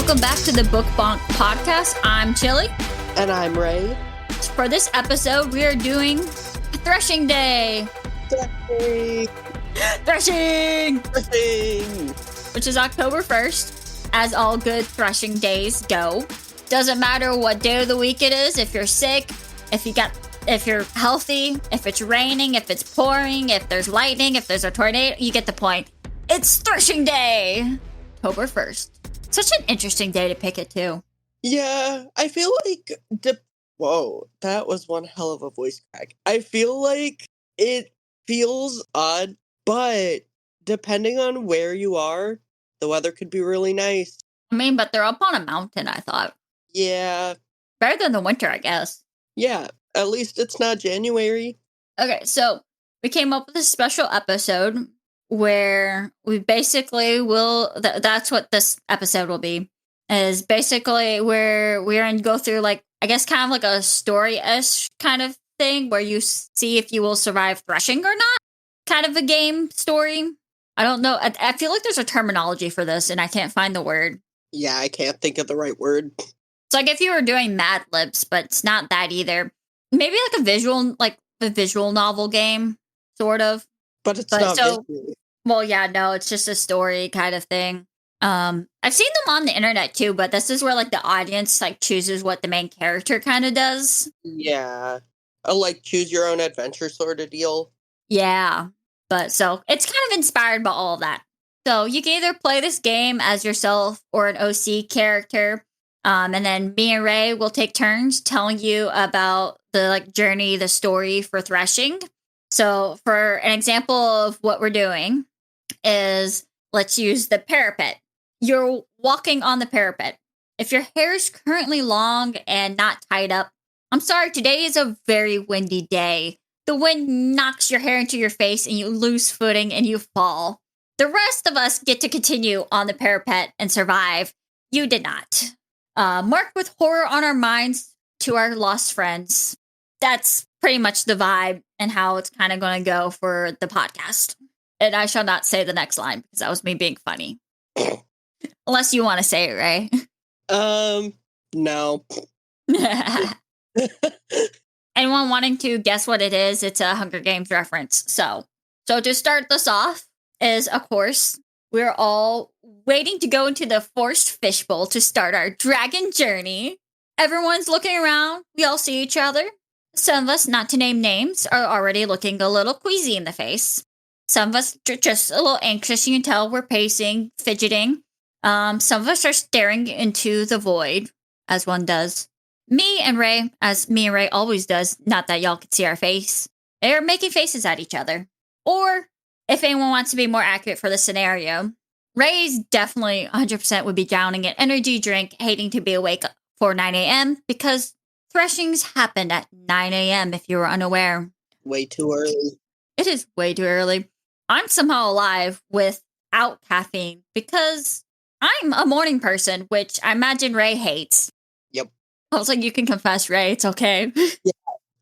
Welcome back to the Book Bonk Podcast. I'm Chilly. And I'm Ray. For this episode, we are doing Threshing Day. Threshing! Which is October 1st, as all good threshing days go. Doesn't matter what day of the week it is, if you're sick, if you're healthy, if it's raining, if it's pouring, if there's lightning, if there's a tornado, you get the point. It's Threshing Day! October 1st. Such an interesting day to pick it, too. Yeah, I feel like... Whoa, that was one hell of a voice crack. I feel like it feels odd, but depending on where you are, the weather could be really nice. I mean, but they're up on a mountain, I thought. Yeah. Better than the winter, I guess. Yeah, at least it's not January. Okay, so we came up with a special episode where we basically will... that's what this episode will be. Is basically where we're going to go through, like, I guess kind of like a story-ish kind of thing where you see if you will survive threshing or not. Kind of a game story. I don't know. I feel like there's a terminology for this and I can't find the word. Yeah, I can't think of the right word. It's like if you were doing Mad Libs, but it's not that either. Maybe like a visual novel game, sort of. But it's not visual. Well, yeah, no, it's just a story kind of thing. I've seen them on the internet too, but this is where like the audience like chooses what the main character kind of does. Yeah. A like choose your own adventure sort of deal. Yeah. But so it's kind of inspired by all of that. So you can either play this game as yourself or an OC character. And then me and Ray will take turns telling you about the like journey, the story for threshing. So for an example of what we're doing is let's use the parapet. You're walking on the parapet. If your hair is currently long and not tied up, I'm sorry, today is a very windy day. The wind knocks your hair into your face and you lose footing and you fall. The rest of us get to continue on the parapet and survive. You did not. Marked with horror on our minds to our lost friends. That's pretty much the vibe and how it's kind of going to go for the podcast. And I shall not say the next line because that was me being funny. Unless you want to say it, Ray. No. Anyone wanting to guess what it is, it's a Hunger Games reference. So to start this off is, of course, we're all waiting to go into the forced fishbowl to start our dragon journey. Everyone's looking around. We all see each other. Some of us, not to name names, are already looking a little queasy in the face. Some of us are just a little anxious. You can tell we're pacing, fidgeting. Some of us are staring into the void, as one does. Me and Ray, as me and Ray always does, not that y'all can see our face, they're making faces at each other. Or, if anyone wants to be more accurate for the scenario, Ray's definitely 100% would be drowning an energy drink, hating to be awake for 9 a.m. because threshings happen at 9 a.m. if you were unaware. Way too early. It is way too early. I'm somehow alive without caffeine because I'm a morning person, which I imagine Ray hates. Yep. I was like, you can confess, Ray. It's okay. Yeah,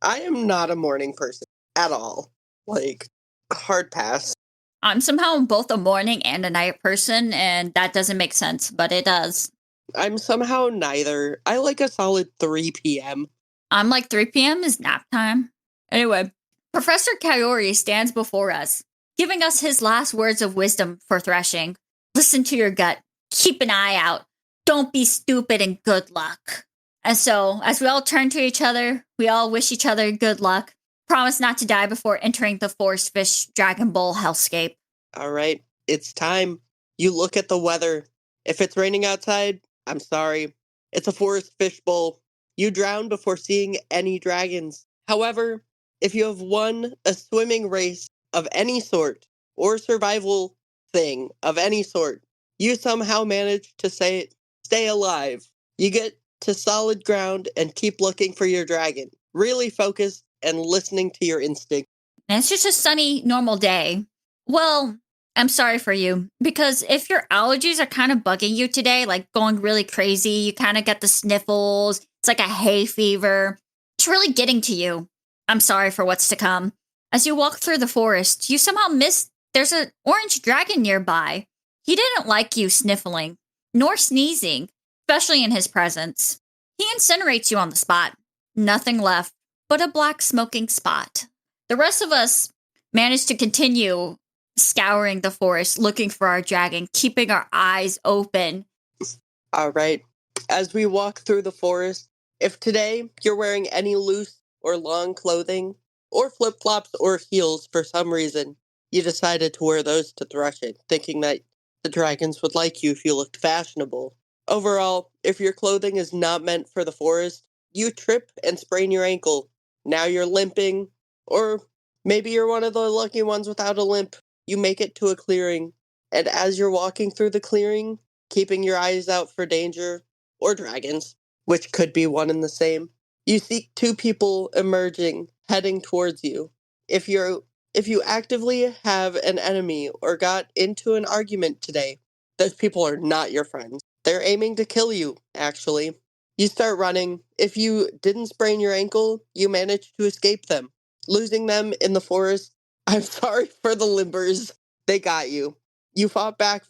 I am not a morning person at all. Like, hard pass. I'm somehow both a morning and a night person, and that doesn't make sense, but it does. I'm somehow neither. I like a solid 3 p.m. I'm like 3 p.m. is nap time. Anyway, Professor Kaori stands before us, giving us his last words of wisdom for threshing. Listen to your gut. Keep an eye out. Don't be stupid and good luck. And so, as we all turn to each other, we all wish each other good luck. Promise not to die before entering the Forest Fish Dragon Bowl hellscape. All right, it's time. You look at the weather. If it's raining outside, I'm sorry. It's a Forest Fish Bowl. You drown before seeing any dragons. However, if you have won a swimming race of any sort, or survival thing of any sort, you somehow manage to stay alive. You get to solid ground and keep looking for your dragon. Really focused and listening to your instinct. And it's just a sunny, normal day. Well, I'm sorry for you, because if your allergies are kind of bugging you today, like going really crazy, you kind of get the sniffles, it's like a hay fever, it's really getting to you. I'm sorry for what's to come. As you walk through the forest, you somehow miss there's an orange dragon nearby. He didn't like you sniffling, nor sneezing. especially in his presence. He incinerates you on the spot. Nothing left but a black smoking spot. The rest of us manage to continue scouring the forest, looking for our dragon, keeping our eyes open. All right. As we walk through the forest, if today you're wearing any loose or long clothing, or flip-flops or heels for some reason, you decided to wear those to threshing, thinking that the dragons would like you if you looked fashionable. Overall, if your clothing is not meant for the forest, you trip and sprain your ankle. Now you're limping, or maybe you're one of the lucky ones without a limp. You make it to a clearing, and as you're walking through the clearing, keeping your eyes out for danger, or dragons, which could be one and the same, you see two people emerging, heading towards you. If you actively have an enemy or got into an argument today, those people are not your friends. They're aiming to kill you, actually. You start running. If you didn't sprain your ankle, you managed to escape them. Losing them in the forest, I'm sorry for the limbers. They got you. You fought back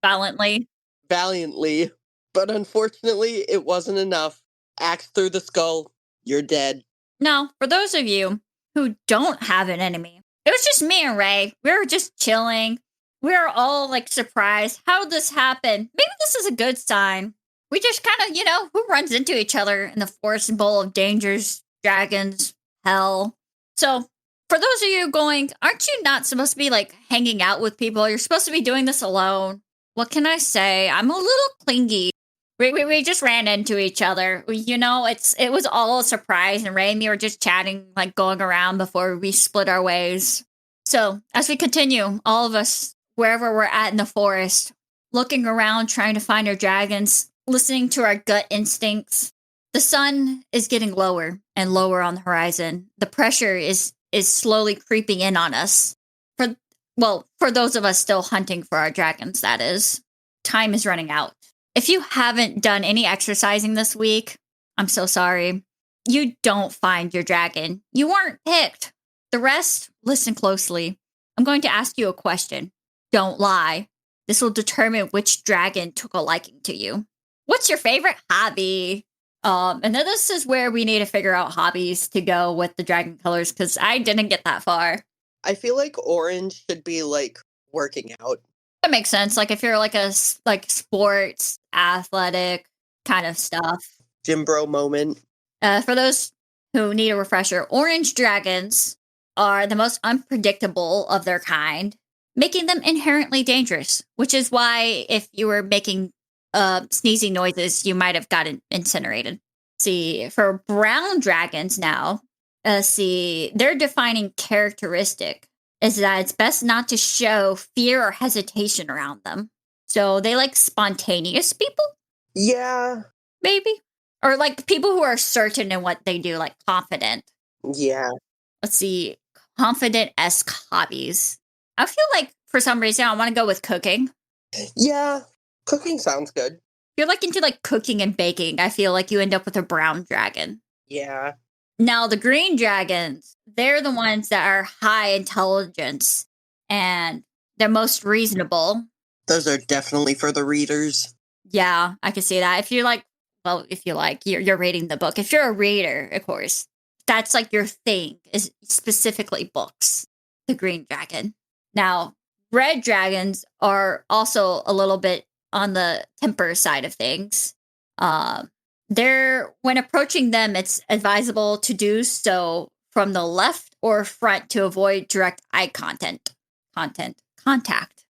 Valiantly. valiantly, but unfortunately, it wasn't enough. Axe through the skull, you're dead. Now, for those of you who don't have an enemy, it was just me and Ray. We were just chilling. We were all like surprised. How did this happen? Maybe this is a good sign. We just kind of, who runs into each other in the forest bowl of dangers, dragons, hell. So, for those of you going, aren't you not supposed to be like hanging out with people? You're supposed to be doing this alone. What can I say? I'm a little clingy. We just ran into each other. It was all a surprise, and Ray and me were just chatting, like going around before we split our ways. So, as we continue, all of us, wherever we're at in the forest, looking around, trying to find our dragons, listening to our gut instincts. The sun is getting lower and lower on the horizon. The pressure is slowly creeping in on us. For those of us still hunting for our dragons, that is. Time is running out. If you haven't done any exercising this week, I'm so sorry. You don't find your dragon. You weren't picked. The rest, listen closely. I'm going to ask you a question. Don't lie. This will determine which dragon took a liking to you. What's your favorite hobby? And then this is where we need to figure out hobbies to go with the dragon colors, because I didn't get that far. I feel like orange should be like working out. That makes sense. Like if you're like a sports, athletic kind of stuff. Gym bro moment. For those who need a refresher, orange dragons are the most unpredictable of their kind, making them inherently dangerous, which is why if you were making sneezing noises, you might have gotten incinerated. See, for brown dragons now, their defining characteristic is that it's best not to show fear or hesitation around them. So they like spontaneous people? Yeah. Maybe. Or like people who are certain in what they do, like confident. Yeah. Let's see, confident-esque hobbies. I feel like for some reason I want to go with cooking. Yeah. Cooking sounds good. If you're like into like cooking and baking, I feel like you end up with a brown dragon. Yeah. Now, the green dragons, they're the ones that are high intelligence and they're most reasonable. Those are definitely for the readers. Yeah, I can see that. If you like, you're reading the book. If you're a reader, of course, that's like your thing, is specifically books. The green dragon. Now, red dragons are also a little bit on the temper side of things. When approaching them, it's advisable to do so from the left or front to avoid direct eye contact.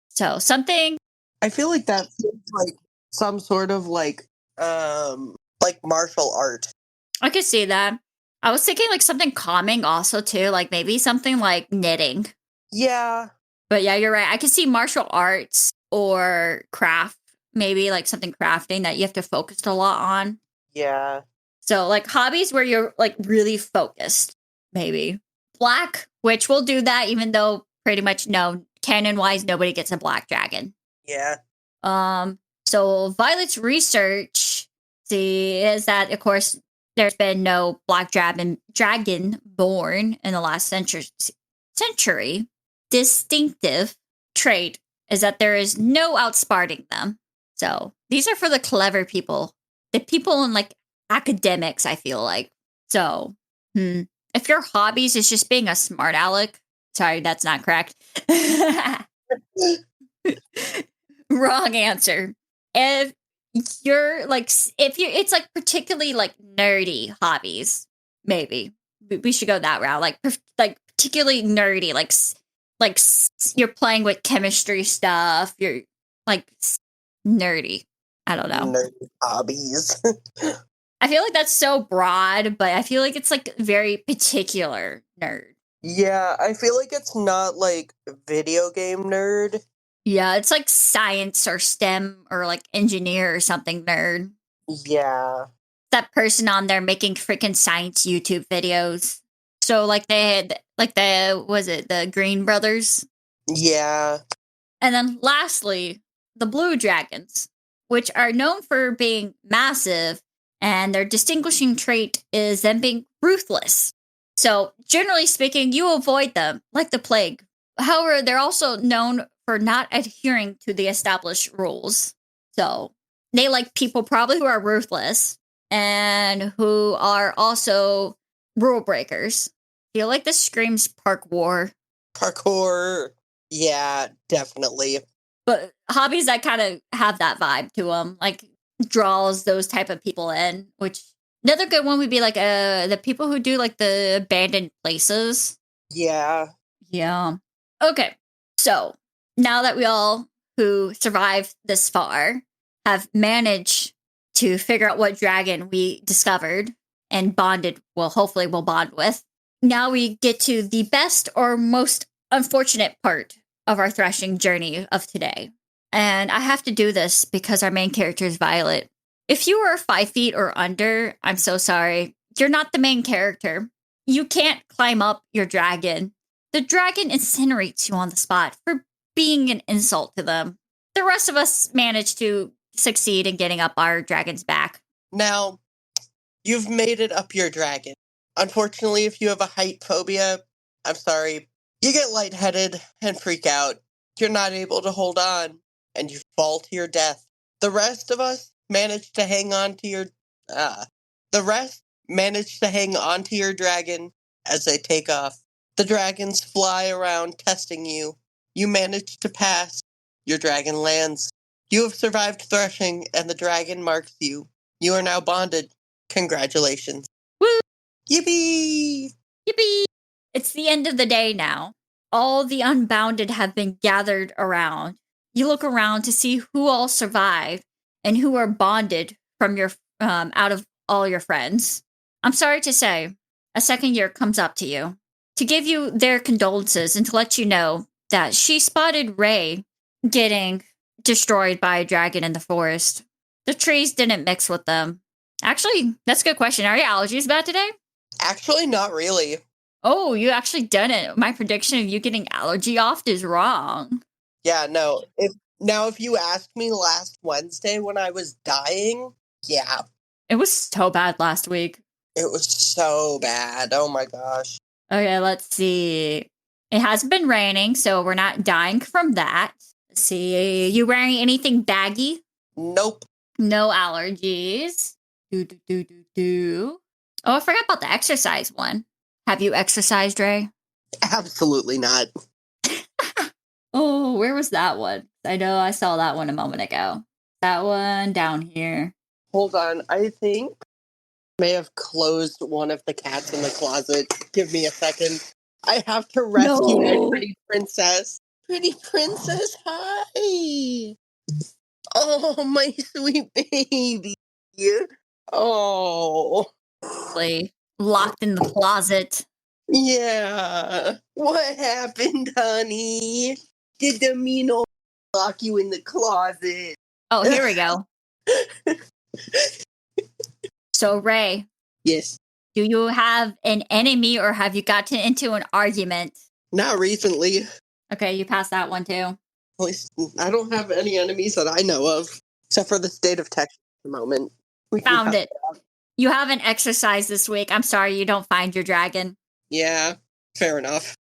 So something. I feel like that seems like some sort of like martial art. I could see that. I was thinking like something calming also too, like maybe something like knitting. Yeah. But yeah, you're right. I could see martial arts or craft, maybe like something crafting that you have to focus a lot on. Yeah. So like hobbies where you're like really focused, maybe. Black, which will do that, even though pretty much canon-wise, nobody gets a black dragon. Yeah. So Violet's research, is that, of course, there's been no black dragon born in the last century. Distinctive trait is that there is no outsmarting them. So these are for the clever people, the people in like academics, I feel like. So if your hobbies is just being a smart aleck, sorry, that's not correct. Wrong answer. If you're like, if you, it's like particularly like nerdy hobbies, maybe we should go that route. Like particularly nerdy, you're playing with chemistry stuff. You're like nerdy. I don't know. Nerdy hobbies. I feel like that's so broad, but I feel like it's like very particular nerd. Yeah, I feel like it's not like video game nerd. Yeah, it's like science or STEM or like engineer or something nerd. Yeah. That person on there making freaking science YouTube videos. So like they had like the Green Brothers? Yeah. And then lastly, the Blue Dragons, which are known for being massive, and their distinguishing trait is them being ruthless. So generally speaking, you avoid them like the plague. However, they're also known for not adhering to the established rules. So they like people probably who are ruthless and who are also rule breakers. Feel like this screams park war. Parkour. Yeah, definitely. But hobbies that kind of have that vibe to them, like draws those type of people in. Which another good one would be like the people who do like the abandoned places. Yeah. Yeah. Okay. So now that we all who survived this far have managed to figure out what dragon we discovered and bonded, well, hopefully we'll bond with. Now we get to the best or most unfortunate part of our threshing journey of today. And I have to do this because our main character is Violet. If you are 5 feet or under, I'm so sorry. You're not the main character. You can't climb up your dragon. The dragon incinerates you on the spot for being an insult to them. The rest of us managed to succeed in getting up our dragon's back. Now, you've made it up your dragon. Unfortunately, if you have a height phobia, I'm sorry, you get lightheaded and freak out. You're not able to hold on, and you fall to your death. The rest of us managed to hang on to your... the rest managed to hang on to your dragon as they take off. The dragons fly around testing you. You manage to pass. Your dragon lands. You have survived threshing, and the dragon marks you. You are now bonded. Congratulations. Woo! Yippee! Yippee! It's the end of the day now. All the unbounded have been gathered around. You look around to see who all survived and who are bonded from your out of all your friends. I'm sorry to say, a second year comes up to you to give you their condolences and to let you know that she spotted Ray getting destroyed by a dragon in the forest. The trees didn't mix with them. Actually, that's a good question. Are your allergies bad today? Actually, not really. Oh, you actually done it. My prediction of you getting allergy off is wrong. Yeah, no. If you asked me last Wednesday when I was dying, yeah. It was so bad last week. It was so bad. Oh my gosh. Okay, let's see. It has been raining, so we're not dying from that. Let's see. You wearing anything baggy? Nope. No allergies. Do. Oh, I forgot about the exercise one. Have you exercised, Ray? Absolutely not. Oh, where was that one? I know I saw that one a moment ago. That one down here. Hold on. I think I may have closed one of the cats in the closet. Give me a second. I have to rescue my pretty princess. Pretty princess, hi. Oh, my sweet baby. Oh. Locked in the closet. Yeah. What happened, honey? Did the mean old lock you in the closet? Oh, here we go. So, Ray. Yes. Do you have an enemy or have you gotten into an argument? Not recently. Okay, you passed that one too. At least I don't have any enemies that I know of, except for the state of Texas at the moment. We Found it. You haven't exercised this week. I'm sorry you don't find your dragon. Yeah, fair enough.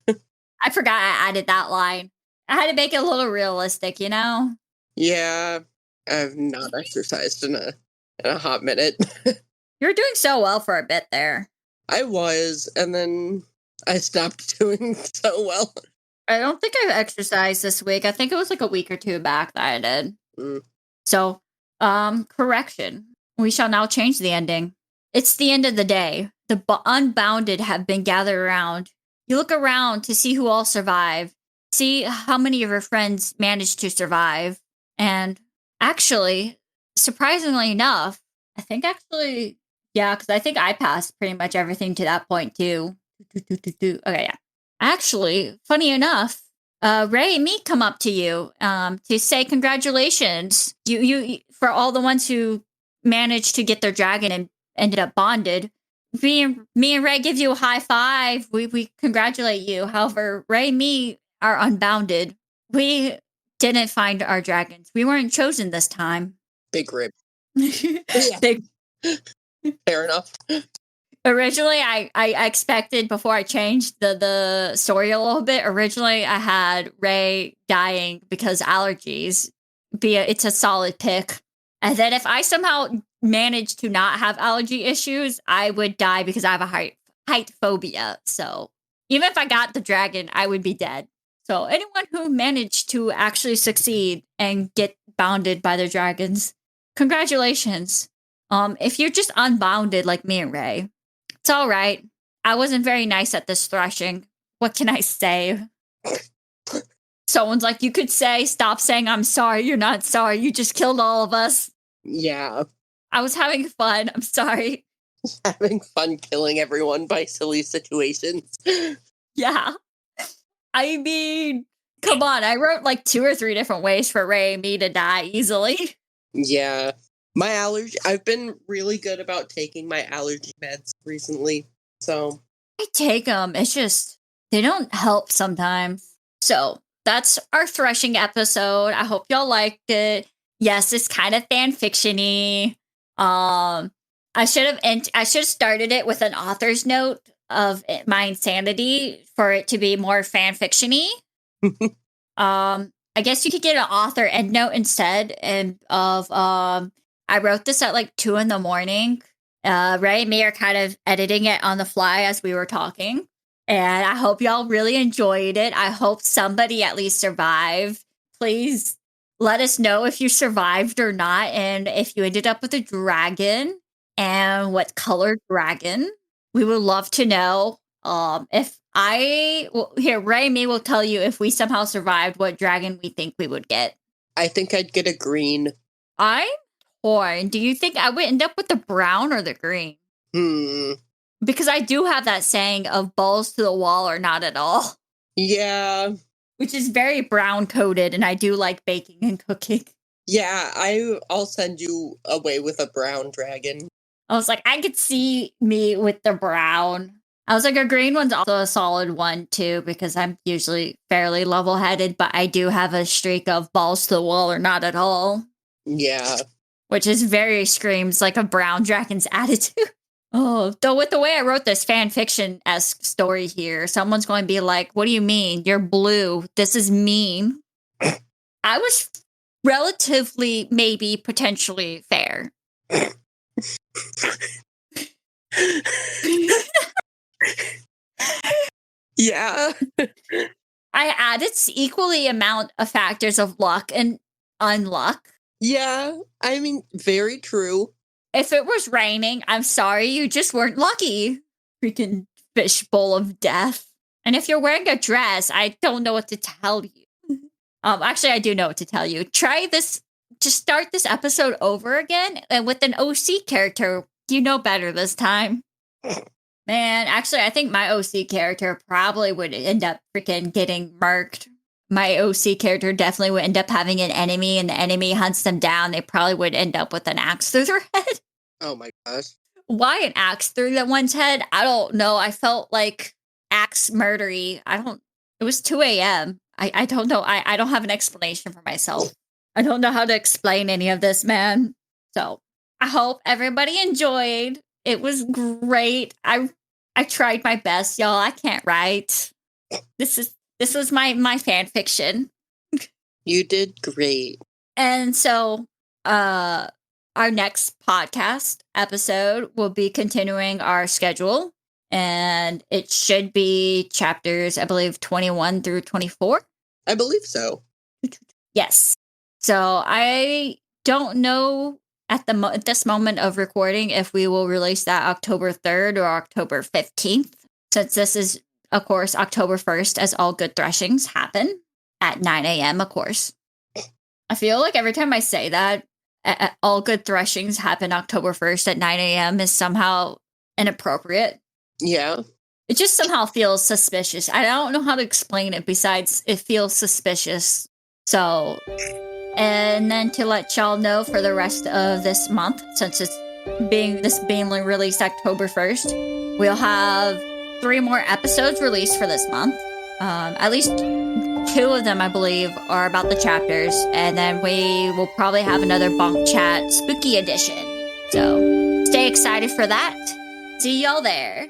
I forgot I added that line. I had to make it a little realistic, you know? Yeah, I've not exercised in a hot minute. You're doing so well for a bit there. I was, and then I stopped doing so well. I don't think I've exercised this week. I think it was like a week or two back that I did. So, correction. We shall now change the ending. It's the end of the day. The unbounded have been gathered around. You look around to see who all survived. See how many of your friends managed to survive. And actually, surprisingly enough, yeah, because I think I passed pretty much everything to that point too. Okay, yeah. Actually, funny enough, Ray and me come up to you to say congratulations. You for all the ones who managed to get their dragon and ended up bonded. Me and Ray give you a high five. We congratulate you. However, Ray and me are unbounded. We didn't find our dragons. We weren't chosen this time. Big rip. Big. Fair enough. Originally, I expected, before I changed the story a little bit, originally I had Ray dying because allergies. It's a solid pick. And then if I somehow managed to not have allergy issues, I would die because I have a height phobia. So even if I got the dragon, I would be dead. So anyone who managed to actually succeed and get bounded by their dragons, congratulations. If you're just unbounded like me and Ray, it's all right. I wasn't very nice at this threshing. What can I say? Someone's like, you could say, stop saying I'm sorry. You're not sorry. You just killed all of us. Yeah. I was having fun. I'm sorry. Having fun killing everyone by silly situations. Yeah. I mean, come on. I wrote like 2 or 3 different ways for Ray and me to die easily. Yeah. My allergy, I've been really good about taking my allergy meds recently, so. I take them. It's just, they don't help sometimes. So, that's our threshing episode. I hope y'all liked it. Yes, it's kind of fan fiction-y. I should have started it with an author's note of my insanity for it to be more fan fiction-y. I guess you could get an author end note instead of I wrote this at like 2 a.m. Ray and me are kind of editing it on the fly as we were talking. And I hope y'all really enjoyed it. I hope somebody at least survived. Please let us know if you survived or not. And if you ended up with a dragon and what color dragon. We would love to know. Ray and me will tell you if we somehow survived what dragon we think we would get. I think I'd get a green. I'm torn. Do you think I would end up with the brown or the green? Because I do have that saying of balls to the wall or not at all. Yeah. Which is very brown coded, and I do like baking and cooking. Yeah, I'll send you away with a brown dragon. I was like, I could see me with the brown. I was like, a green one's also a solid one, too, because I'm usually fairly level-headed, but I do have a streak of balls to the wall or not at all. Yeah. Which is very screams like a brown dragon's attitude. Oh, though with the way I wrote this fan fiction-esque story here, someone's going to be like, what do you mean? You're blue. This is mean. I was relatively, maybe, potentially fair. Yeah. I added equally amount of factors of luck and unluck. Yeah, I mean, very true. If it was raining, I'm sorry, you just weren't lucky. Freaking fishbowl of death. And if you're wearing a dress, I don't know what to tell you. Actually, I do know what to tell you. Try this, just start this episode over again, and with an OC character, you know better this time. Man, actually, I think my OC character probably would end up freaking getting murked. My OC character definitely would end up having an enemy, and the enemy hunts them down. They probably would end up with an axe through their head. Oh my gosh. Why an axe through that one's head? I don't know. I felt like axe murdery. It was 2 a.m. I don't know. I don't have an explanation for myself. I don't know how to explain any of this, man. So I hope everybody enjoyed. It was great. I tried my best, y'all. I can't write. This was my fan fiction. You did great. And so our next podcast episode will be continuing our schedule, and it should be chapters, I believe, 21 through 24. I believe so. Yes. So I don't know at this moment of recording if we will release that October 3rd or October 15th, since this is, of course, October 1st, as all good threshings happen at 9 a.m., of course. I feel like every time I say that, all good threshings happen October 1st at 9 a.m. is somehow inappropriate. Yeah. It just somehow feels suspicious. I don't know how to explain it besides it feels suspicious. So, and then to let y'all know for the rest of this month, since it's being released October 1st, we'll have 3 more episodes released for this month. At least 2 of them, I believe, are about the chapters, and then we will probably have another Bonk Chat Spooky Edition. So, stay excited for that. See y'all there.